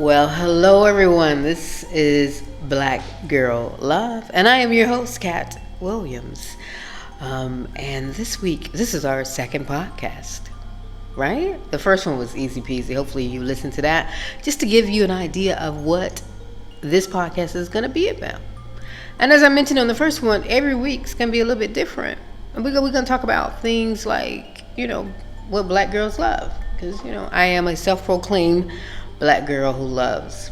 Well, hello everyone. This is Black Girl Love, and I am your host, Kat Williams. And this week, this is our second podcast, right? The first one was easy peasy. Hopefully, you listened to that just to give you an idea of what this podcast is going to be about. And as I mentioned on the first one, every week's going to be a little bit different. And we're going to talk about things like, what black girls love. Because, I am a self-proclaimed black girl who loves.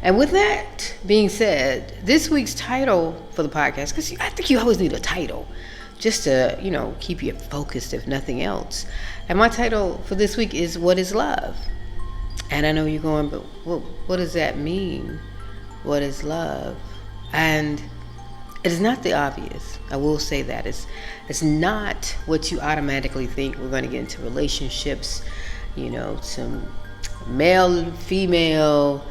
And with that being said, this week's title for the podcast, because I think you always need a title just to, keep you focused, if nothing else. And my title for this week is What is Love? And I know you're going, but what does that mean? What is love? And it is not the obvious. I will say that. It's not what you automatically think. We're going to get into relationships, some male, female,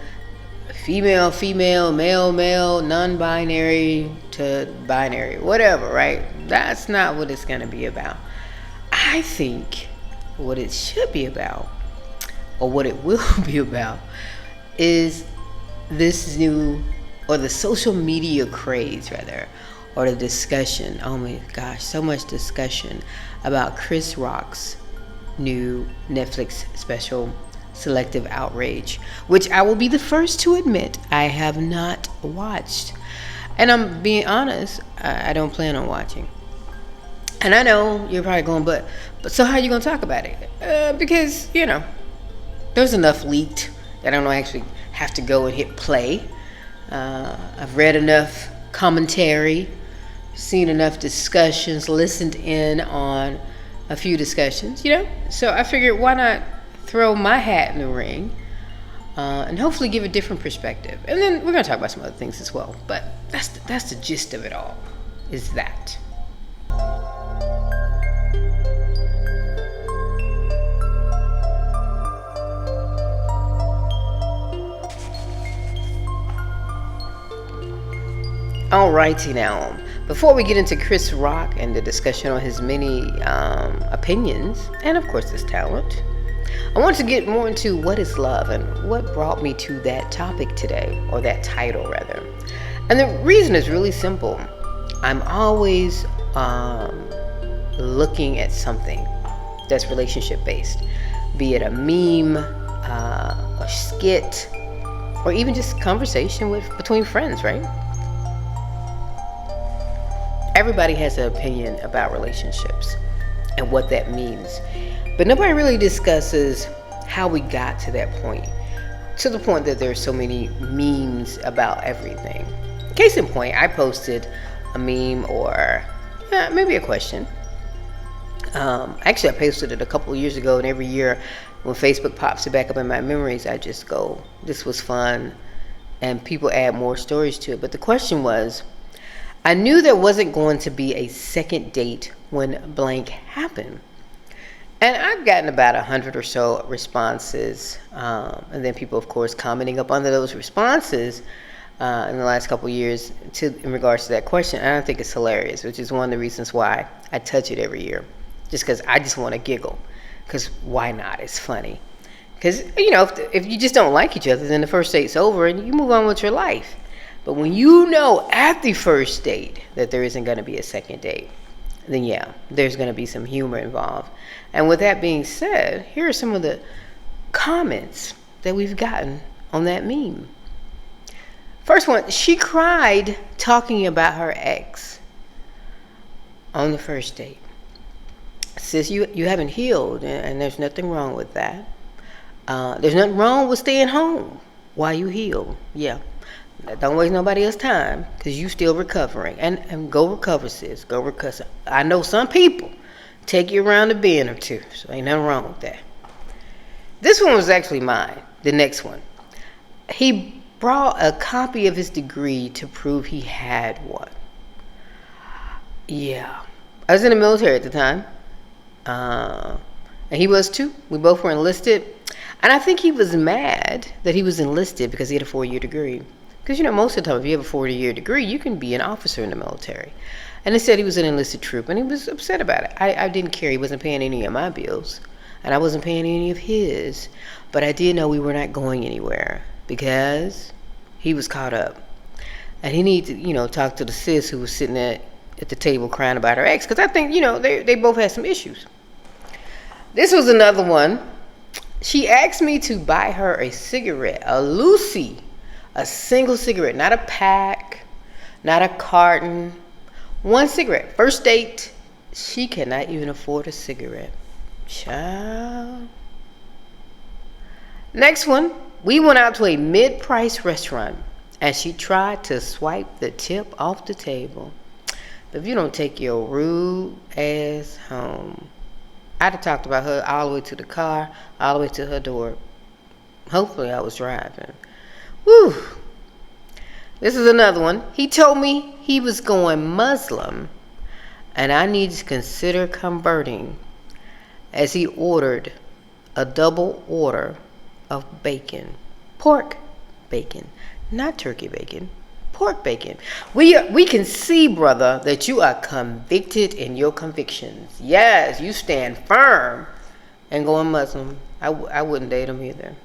male, non-binary to binary, whatever, right? That's not what it's going to be about. I think what it should be about, or what it will be about, is this new, or the social media craze, rather, or the discussion. Oh my gosh, so much discussion about Chris Rock's new Netflix special, Selective Outrage, which I will be the first to admit I have not watched. And I'm being honest, I don't plan on watching. And I know you're probably going, but so how are you going to talk about it? Because, there's enough leaked that I don't actually have to go and hit play. I've read enough commentary, seen enough discussions, listened in on a few discussions, So I figured, why not throw my hat in the ring and hopefully give a different perspective. And then we're going to talk about some other things as well. But that's the gist of it all, is that. Alrighty now. Before we get into Chris Rock and the discussion on his many opinions, and of course his talent, I want to get more into what is love and what brought me to that topic today, or that title rather. And the reason is really simple. I'm always looking at something that's relationship based, be it a meme, a skit, or even just conversation between friends, right? Everybody has an opinion about relationships and what that means. But nobody really discusses how we got to that point. To the point that there's so many memes about everything. Case in point, I posted a meme or maybe a question. Actually, I posted it a couple of years ago, and every year when Facebook pops it back up in my memories, I just go, this was fun. And people add more stories to it. But the question was, I knew there wasn't going to be a second date when blank happened. And I've gotten about 100 or so responses. And then people, of course, commenting up under those responses in the last couple of years in regards to that question. And I think it's hilarious, which is one of the reasons why I touch it every year. Just because I just want to giggle. Because why not? It's funny. Because, if you just don't like each other, then the first date's over and you move on with your life. But when you know at the first date that there isn't going to be a second date, then yeah, there's going to be some humor involved. And with that being said, here are some of the comments that we've gotten on that meme. First one, she cried talking about her ex on the first date. Sis, you haven't healed, and there's nothing wrong with that. There's nothing wrong with staying home while you heal. Yeah. Don't waste nobody else's time, because you still recovering. And go recover, sis. Go recover. I know some people take you around the bend or two, so ain't nothing wrong with that. This one was actually mine. The next one. He brought a copy of his degree to prove he had one. Yeah. I was in the military at the time. And he was too. We both were enlisted. And I think he was mad that he was enlisted because he had a 4-year degree. Because, most of the time, if you have a 40-year degree, you can be an officer in the military. And they said he was an enlisted troop, and he was upset about it. I didn't care. He wasn't paying any of my bills, and I wasn't paying any of his. But I did know we were not going anywhere. because he was caught up. And he needed to, talk to the sis who was sitting at the table crying about her ex. Because I think, they both had some issues. This was another one. She asked me to buy her a cigarette, a Lucy, a single cigarette, not a pack, not a carton, one cigarette. First date, she cannot even afford a cigarette. Child. Next one, we went out to a mid-price restaurant and she tried to swipe the tip off the table. If you don't take your rude ass home. I'd have talked about her all the way to the car, all the way to her door. Hopefully I was driving. Whew. This is another one. He told me he was going Muslim and I needed to consider converting, as he ordered a double order of bacon. Pork bacon, not turkey bacon. Pork bacon. We can see, brother, that you are convicted in your convictions. Yes, you stand firm and going Muslim. I wouldn't date him either.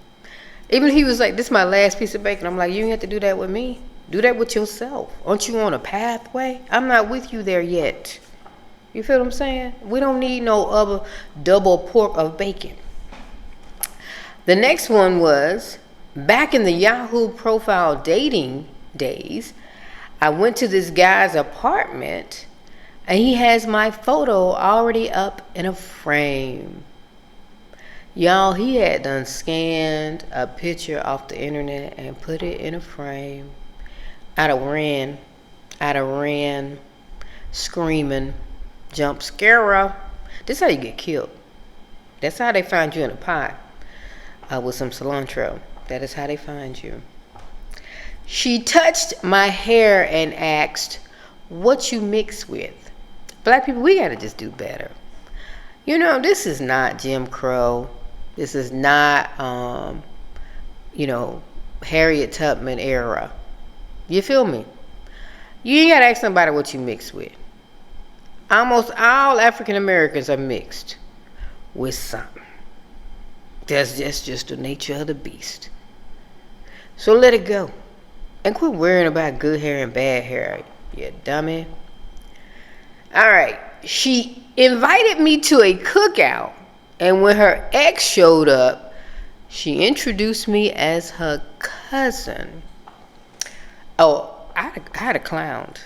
Even if he was like, this is my last piece of bacon, I'm like, you ain't have to do that with me. Do that with yourself. Aren't you on a pathway? I'm not with you there yet. You feel what I'm saying? We don't need no other double pork of bacon. The next one was, back in the Yahoo profile dating days, I went to this guy's apartment and he has my photo already up in a frame. Y'all, he had done scanned a picture off the internet and put it in a frame. I'd have ran screaming, jump scare. This is how you get killed. That's how they find you in a pot with some cilantro. That is how they find you. She touched my hair and asked, what you mix with? Black people, we gotta just do better. This is not Jim Crow. This is not, Harriet Tubman era. You feel me? You ain't gotta ask somebody what you mix with. Almost all African Americans are mixed with something. That's just the nature of the beast. So let it go. And quit worrying about good hair and bad hair, you dummy. Alright, she invited me to a cookout, and when her ex showed up, she introduced me as her cousin. Oh, I'd have clowned.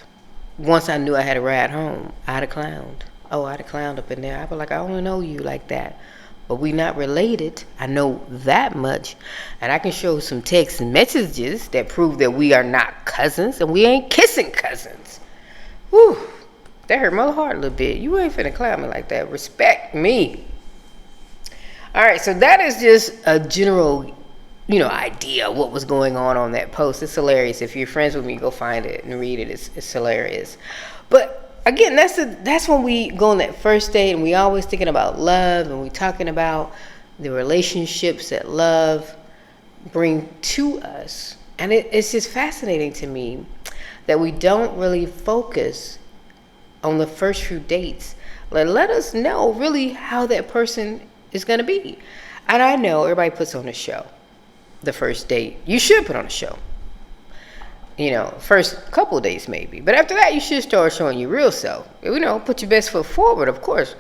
Once I knew I had a ride home, I'd have clowned. Oh, I'd have clowned up in there. I'd be like, I don't know you like that. But we not related. I know that much. And I can show some text messages that prove that we are not cousins and we ain't kissing cousins. Whew. That hurt my heart a little bit. You ain't finna clown me like that. Respect me. Alright, so that is just a general, idea of what was going on that post. It's hilarious. If you're friends with me, go find it and read it. It's hilarious. But again, that's when we go on that first date and we always thinking about love and we talking about the relationships that love bring to us. And it's just fascinating to me that we don't really focus on the first few dates. Let us know really how that person is going to be. And I know everybody puts on a show. The first date. You should put on a show. First couple of days maybe. But after that, you should start showing your real self. Put your best foot forward, of course.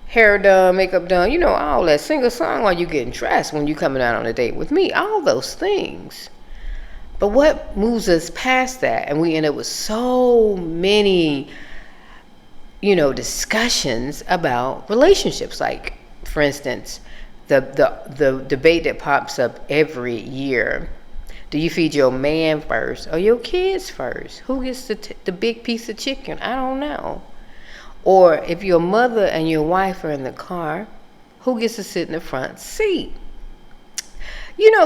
Hair done, makeup done, all that. Sing a song while you're getting dressed when you're coming out on a date with me. All those things. But what moves us past that? And we end up with so many, discussions about relationships. Like, for instance, the debate that pops up every year. Do you feed your man first or your kids first? Who gets the big piece of chicken? I don't know. Or if your mother and your wife are in the car, who gets to sit in the front seat?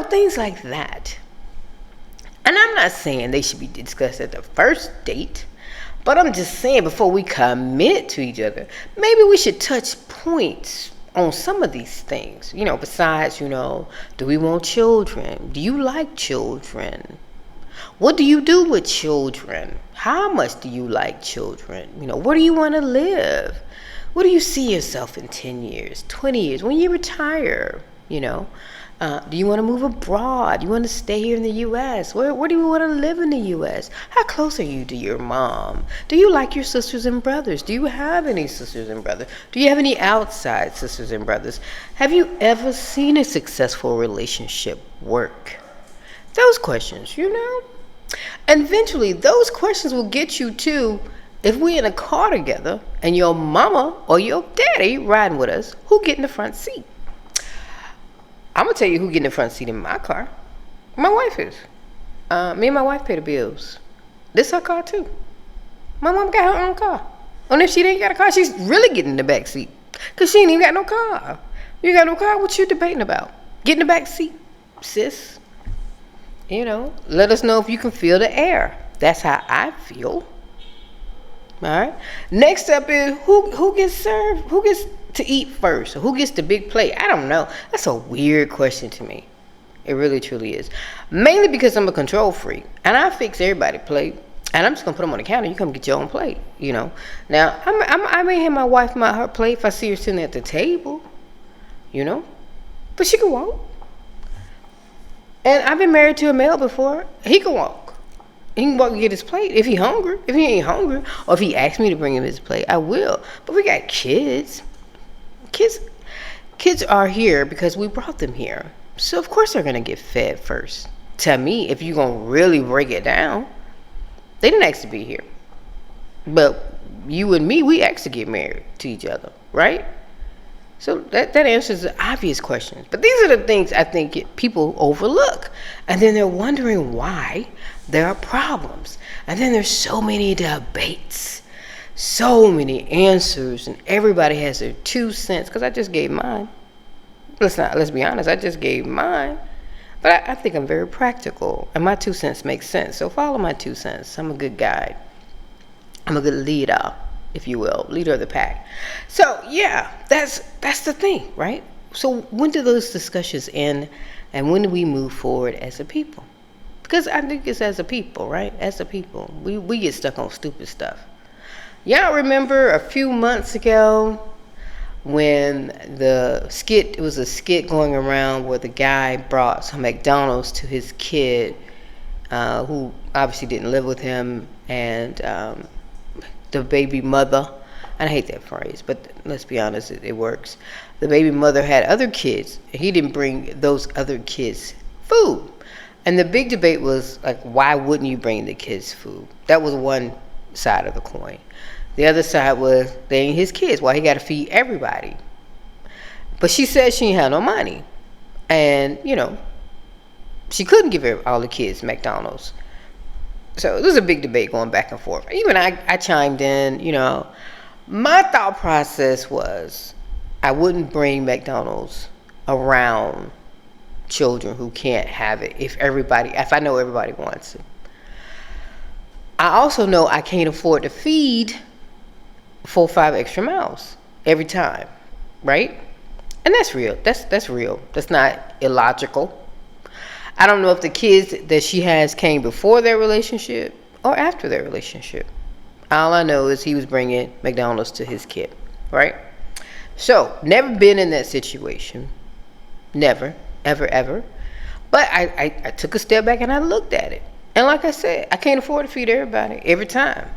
Things like that. And I'm not saying they should be discussed at the first date, but I'm just saying before we commit to each other, maybe we should touch points on some of these things, besides, do we want children? Do you like children? What do you do with children? How much do you like children? Where do you want to live? Where do you see yourself in 10 years, 20 years, when you retire? Do you want to move abroad? Do you want to stay here in the U.S.? Where do you want to live in the U.S.? How close are you to your mom? Do you like your sisters and brothers? Do you have any sisters and brothers? Do you have any outside sisters and brothers? Have you ever seen a successful relationship work? Those questions, And eventually, those questions will get you to, if we're in a car together and your mama or your daddy riding with us, who get in the front seat? I'm gonna tell you who get in the front seat in my car. My wife is. Me and my wife pay the bills. This her car too. My mom got her own car. And if she didn't got a car, she's really getting in the back seat. Cause she ain't even got no car. You got no car, what you debating about? Get in the back seat, sis. Let us know if you can feel the air. That's how I feel. Alright. Next up is who gets served? Who gets to eat first? Who gets the big plate? I don't know. That's a weird question to me. It really truly is. Mainly because I'm a control freak and I fix everybody's plate. And I'm just gonna put them on the counter. You come get your own plate, Now, I may have my wife her plate if I see her sitting at the table, But she can walk. And I've been married to a male before. He can walk. He can walk and get his plate if he hungry. If he ain't hungry, or if he asks me to bring him his plate, I will. But we got kids. Kids are here because we brought them here. So of course they're gonna get fed first. To me, if you're gonna really break it down, they didn't ask to be here. But you and me, we asked to get married to each other, right? So that answers the obvious questions. But these are the things I think people overlook. And then they're wondering why there are problems. And then there's so many debates, so many answers, and everybody has their 2 cents. Because I just gave mine. Let's be honest, I just gave mine. But I think I'm very practical. And my 2 cents makes sense. So follow my 2 cents. I'm a good guide. I'm a good leader, if you will, leader of the pack. So yeah, that's the thing, right? So when do those discussions end, and when do we move forward as a people? Because I think it's as a people, right? As a people, we get stuck on stupid stuff. Y'all remember a few months ago when it was a skit going around where the guy brought some McDonald's to his kid, who obviously didn't live with him, and the baby mother, and I hate that phrase, but let's be honest, it works. The baby mother had other kids, and he didn't bring those other kids food. And the big debate was like, why wouldn't you bring the kids food? That was one side of the coin. The other side was, they ain't his kids, why he got to feed everybody? But she said she ain't had no money, and she couldn't give all the kids McDonald's. So there was a big debate going back and forth. Even I chimed in, My thought process was I wouldn't bring McDonald's around children who can't have it if I know everybody wants it. I also know I can't afford to feed 4 or 5 extra mouths every time, right? And that's real. That's real. That's not illogical. I don't know if the kids that she has came before their relationship or after their relationship. All I know is he was bringing McDonald's to his kid, right? So, never been in that situation. Never, ever, ever. But I took a step back and I looked at it. And like I said, I can't afford to feed everybody every time.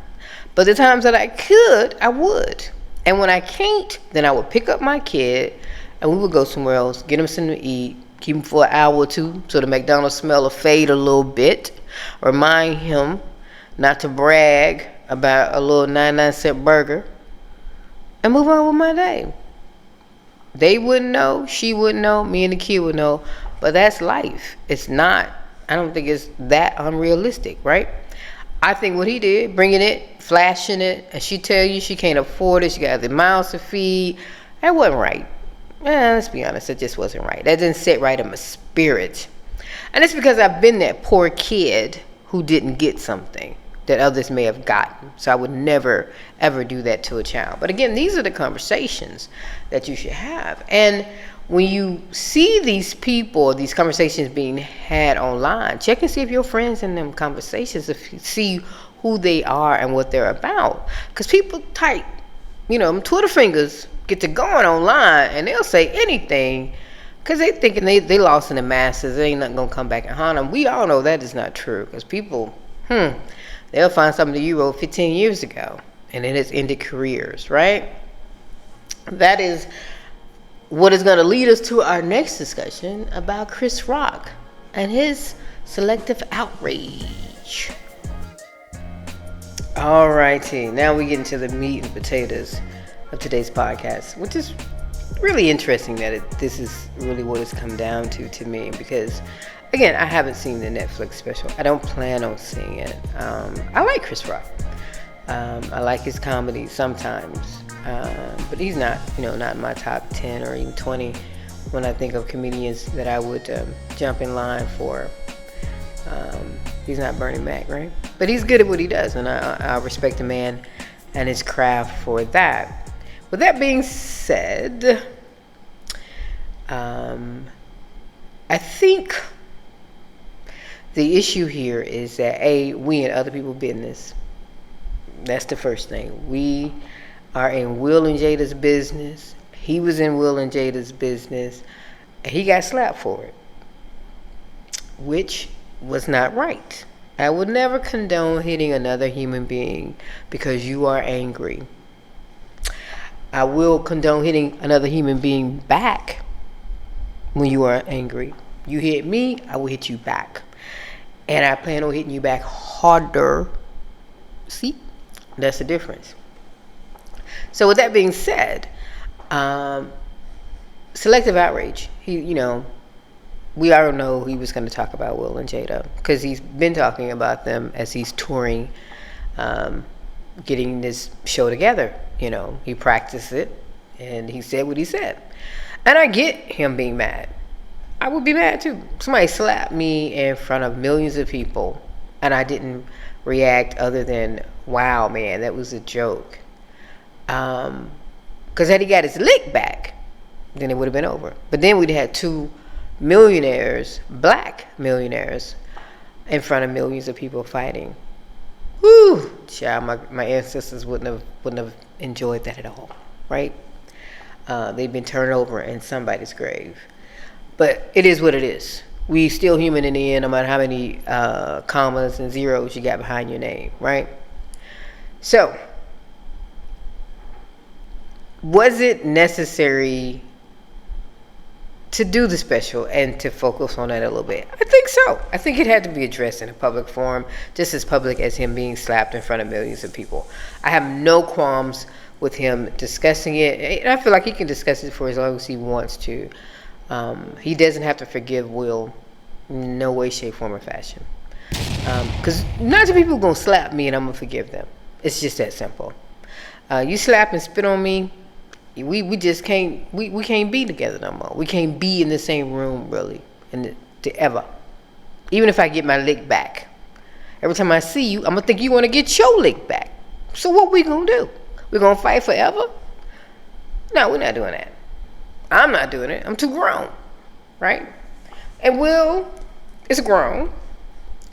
But the times that I could, I would. And when I can't, then I would pick up my kid and we would go somewhere else, get him something to eat, keep him for an hour or two so the McDonald's smell will fade a little bit. Remind him not to brag about a little 99-cent burger. And move on with my day. They wouldn't know, she wouldn't know, me and the kid would know. But that's life. It's not, I don't think it's that unrealistic, right? I think what he did, bringing it, flashing it, and she tell you she can't afford it, she got the mouths to feed, that wasn't right. Let's be honest, it just wasn't right. That didn't sit right in my spirit. And it's because I've been that poor kid who didn't get something that others may have gotten. So I would never, ever do that to a child. But again, these are the conversations that you should have. And when you see these people, these conversations being had online, check and see if your friends in them conversations, if you see who they are and what they're about. Because people type, Twitter fingers get to going online and they'll say anything Because they thinking they lost in the masses. There ain't nothing going to come back and haunt them. We all know that is not true. Because people, they'll find something that you wrote 15 years ago. And it has ended careers, right? That is what is going to lead us to our next discussion about Chris Rock and his selective outrage. Alrighty, now we get into the meat and potatoes of today's podcast, which is really interesting that this is really what it's come down to me, because again, I haven't seen the Netflix special. I don't plan on seeing it. I like Chris Rock. I like his comedy sometimes, but he's not, not in my top 10 or even 20 when I think of comedians that I would jump in line for. He's not Bernie Mac, right? But he's good at what he does, and I respect the man and his craft for that. With that being said, I think the issue here is that we in other people's business. That's the first thing. We are in Will and Jada's business. He was in Will and Jada's business, and he got slapped for it, which was not right. I would never condone hitting another human being because you are angry. I will condone hitting another human being back when you are angry. You hit me, I will hit you back. And I plan on hitting you back harder. See? That's the difference. So with that being said, selective outrage. We already know he was going to talk about Will and Jada because he's been talking about them as he's touring, getting this show together. He practiced it and he said what he said. And I get him being mad. I would be mad too. Somebody slapped me in front of millions of people and I didn't react other than, wow, man, that was a joke. Because had he got his lick back, then it would have been over. But then we'd had two millionaires, black millionaires, in front of millions of people fighting. Woo! Child, my ancestors wouldn't have enjoyed that at all, right? They've been turned over in somebody's grave. But it is what it is. We still human in the end, no matter how many commas and zeros you got behind your name, right? So, was it necessary to do the special and to focus on that a little bit? I think so. I think it had to be addressed in a public forum, just as public as him being slapped in front of millions of people. I have no qualms with him discussing it, and I feel like he can discuss it for as long as he wants to. He doesn't have to forgive Will, no way, shape, form, or fashion. Because not too people gonna slap me and I'm gonna forgive them. It's just that simple. You slap and spit on me, we just can't we can't be together no more. We can't be in the same room really, ever. Even if I get my lick back, every time I see you, I'm gonna think you want to get your lick back. So what we gonna do? We gonna fight forever? No, we're not doing that. I'm not doing it. I'm too grown, right? And Will is grown.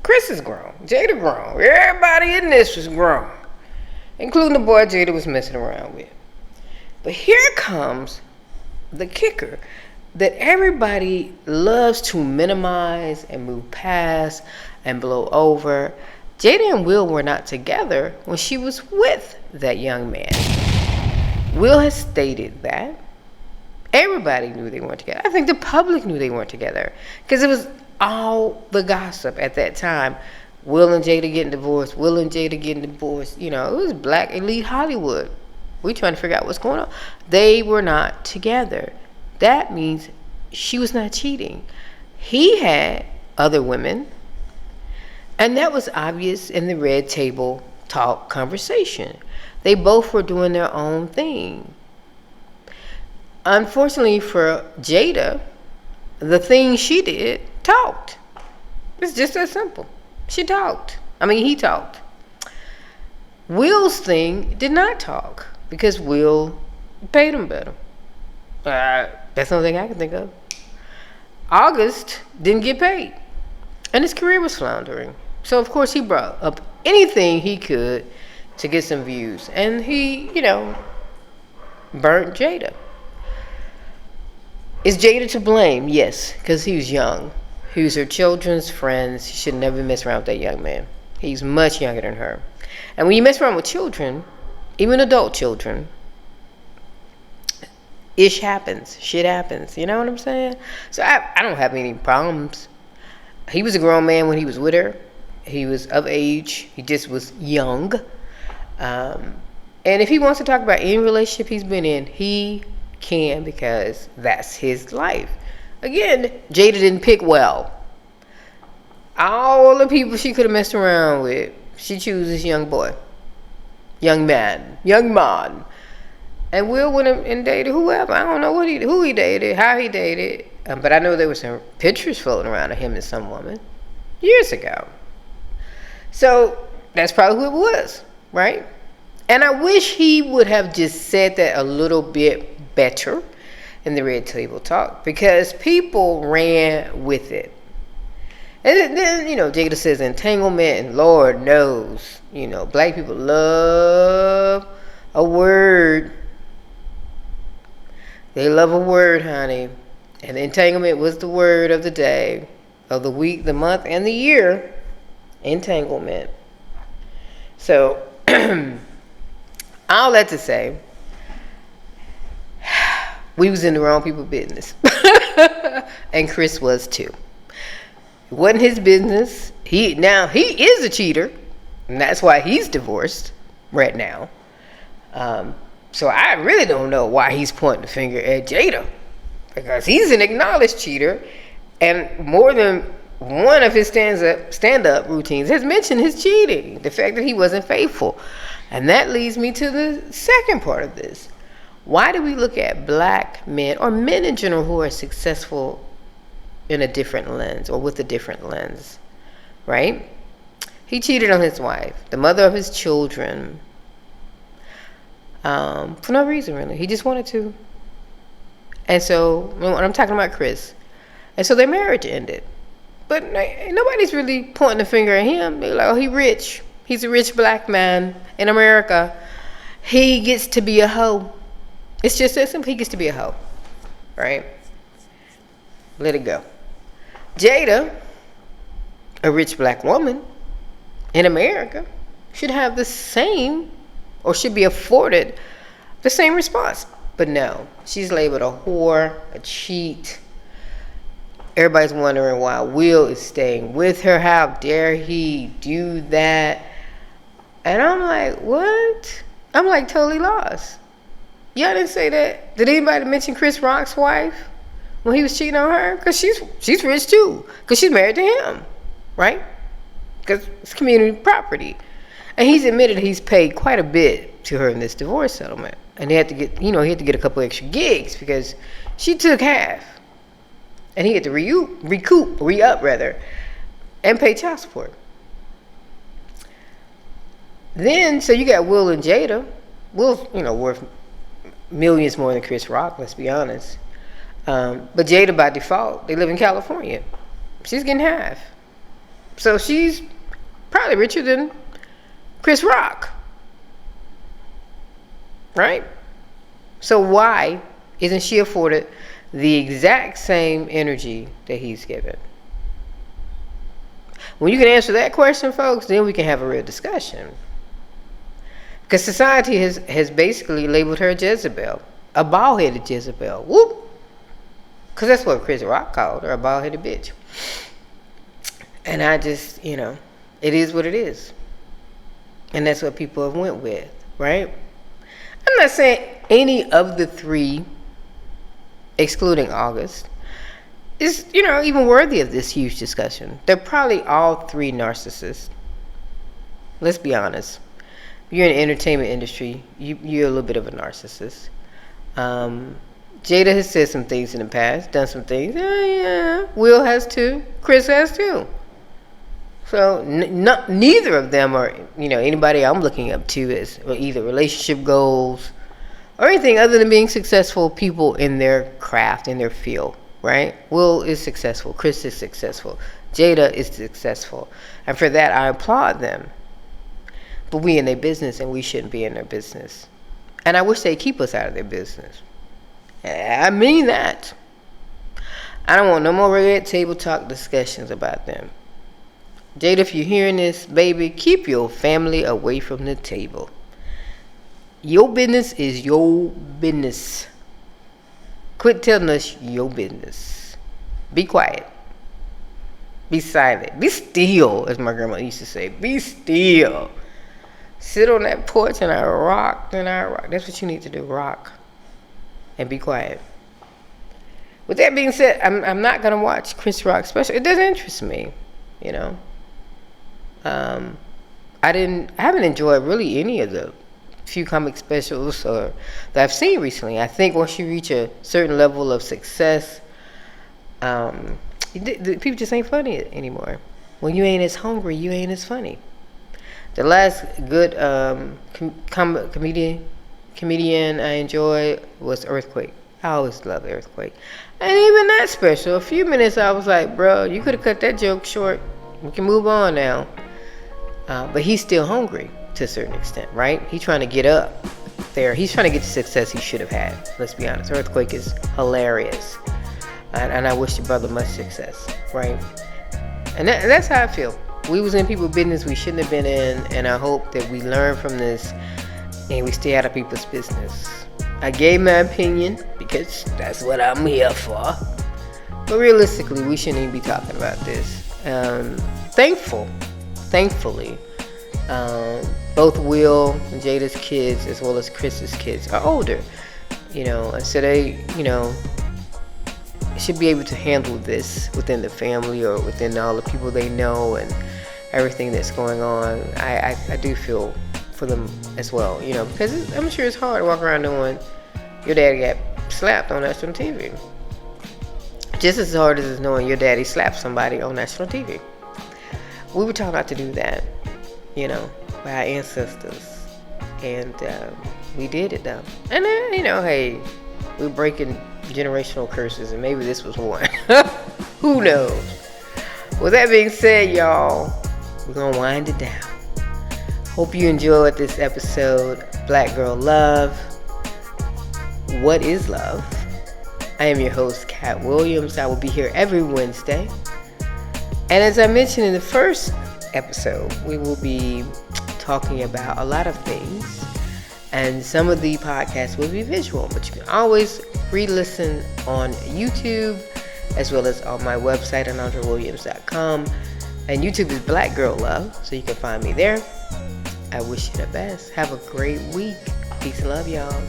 Chris is grown. Jada grown. Everybody in this was grown, including the boy Jada was messing around with. But here comes the kicker that everybody loves to minimize and move past and blow over. Jada and Will were not together when she was with that young man. Will has stated that. Everybody knew they weren't together. I think the public knew they weren't together because it was all the gossip at that time. Will and Jada getting divorced. Will and Jada getting divorced. It was black elite Hollywood. We trying to figure out what's going on. They were not together. That means she was not cheating. He had other women, and that was obvious in the red table talk conversation. They both were doing their own thing. Unfortunately for Jada, the thing she did talked. It's just that simple. She talked. He talked. Will's thing did not talk because Will paid him better. That's the only thing I can think of. August didn't get paid, and his career was floundering. So of course he brought up anything he could to get some views, and he, burnt Jada. Is Jada to blame? Yes, because he was young. He was her children's friend. She should never mess around with that young man. He's much younger than her. And when you mess around with children, even adult children, ish happens. Shit happens. You know what I'm saying? So I don't have any problems. He was a grown man when he was with her. He was of age. He just was young. And if he wants to talk about any relationship he's been in, he can, because that's his life. Again, Jada didn't pick well. All the people she could have messed around with, she chose this young boy, young man. And Will went and dated whoever. I don't know who he dated, how he dated, but I know there were some pictures floating around of him and some woman years ago. So that's probably who it was, right? And I wish he would have just said that a little bit better in the Red Table Talk, because people ran with it. And then, Jada says entanglement, and Lord knows, black people love a word. They love a word, honey. And entanglement was the word of the day, of the week, the month, and the year. Entanglement. So, all that to say, we was in the wrong people's business. And Chris was too. It wasn't his business. He is a cheater, and that's why he's divorced right now. So I really don't know why he's pointing the finger at Jada, because he's an acknowledged cheater, and more than one of his stand-up routines has mentioned his cheating, the fact that he wasn't faithful. And that leads me to the second part of this. Why do we look at black men, or men in general, who are successful in a different lens, or with a different lens, right? He cheated on his wife, the mother of his children, for no reason, really. He just wanted to. And so, when I'm talking about Chris, and so their marriage ended. But nobody's really pointing the finger at him. They're like, oh, he rich. He's a rich black man in America. He gets to be a hoe. It's just that simple. He gets to be a hoe, right? Let it go. Jada, a rich black woman in America, should have the same, or should be afforded the same response. But no, she's labeled a whore, a cheat. Everybody's wondering why Will is staying with her. How dare he do that? And I'm like, what? I'm like totally lost. Y'all didn't say that. Did anybody mention Chris Rock's wife when he was cheating on her? Because she's rich too. Because she's married to him, right? Because it's community property. And he's admitted he's paid quite a bit to her in this divorce settlement. And he had to get a couple extra gigs because she took half. And he had to re-up, and pay child support. Then, so you got Will and Jada. Will's, worth millions more than Chris Rock, let's be honest. But Jada, by default, they live in California. She's getting half. So she's probably richer than Chris Rock. Right? So why isn't she afforded the exact same energy that he's given? When you can answer that question, folks, then we can have a real discussion. Because society has basically labeled her Jezebel, a bald-headed Jezebel. Whoop! Because that's what Chris Rock called her, a bald-headed bitch. And I just, it is what it is. And that's what people have went with, right? I'm not saying any of the three, excluding August, is, even worthy of this huge discussion. They're probably all three narcissists. Let's be honest. You're in the entertainment industry, you're a little bit of a narcissist. Jada has said some things in the past, done some things. Yeah. Will has too. Chris has too. So neither of them are, anybody I'm looking up to as either relationship goals or anything other than being successful people in their craft, in their field, right? Will is successful. Chris is successful. Jada is successful. And for that, I applaud them. But we in their business, and we shouldn't be in their business. And I wish they'd keep us out of their business. I mean that. I don't want no more red table talk discussions about them. Jada, if you're hearing this, baby, keep your family away from the table. Your business is your business. Quit telling us your business. Be quiet. Be silent. Be still, as my grandma used to say. Be still. Sit on that porch and I rock. That's what you need to do. Rock. And be quiet. With that being said, I'm not going to watch Chris Rock special. It doesn't interest me, you know. I haven't enjoyed really any of the few comic specials that I've seen recently. I think once you reach a certain level of success, the people just ain't funny anymore. When you ain't as hungry, you ain't as funny. The last good comedian I enjoyed was Earthquake. I always love Earthquake. And even that special, a few minutes I was like, bro, you could have cut that joke short. We can move on now. But he's still hungry to a certain extent, right? He's trying to get up there. He's trying to get the success he should have had. Let's be honest. Earthquake is hilarious. And I wish your brother much success, right? And that's how I feel. We was in people's business we shouldn't have been in, and I hope that we learn from this and we stay out of people's business. I gave my opinion because that's what I'm here for. But realistically, we shouldn't even be talking about this. Thankfully, both Will and Jada's kids as well as Chris's kids are older, and so they, should be able to handle this within the family or within all the people they know and everything that's going on. I do feel for them as well, because I'm sure it's hard to walk around knowing your daddy got slapped on national TV. Just as hard as it's knowing your daddy slapped somebody on national TV. We were taught not to do that, by our ancestors. And we did it though. And then, hey, we're breaking generational curses, and maybe this was one. Who knows? With that being said, y'all, we're gonna wind it down. Hope you enjoyed this episode, Black Girl Love. What is love? I am your host, Kat Williams. I will be here every Wednesday. And as I mentioned in the first episode, we will be talking about a lot of things. And some of the podcasts will be visual, but you can always re-listen on YouTube as well as on my website, AnandraWilliams.com. And YouTube is Black Girl Love, so you can find me there. I wish you the best. Have a great week. Peace and love, y'all.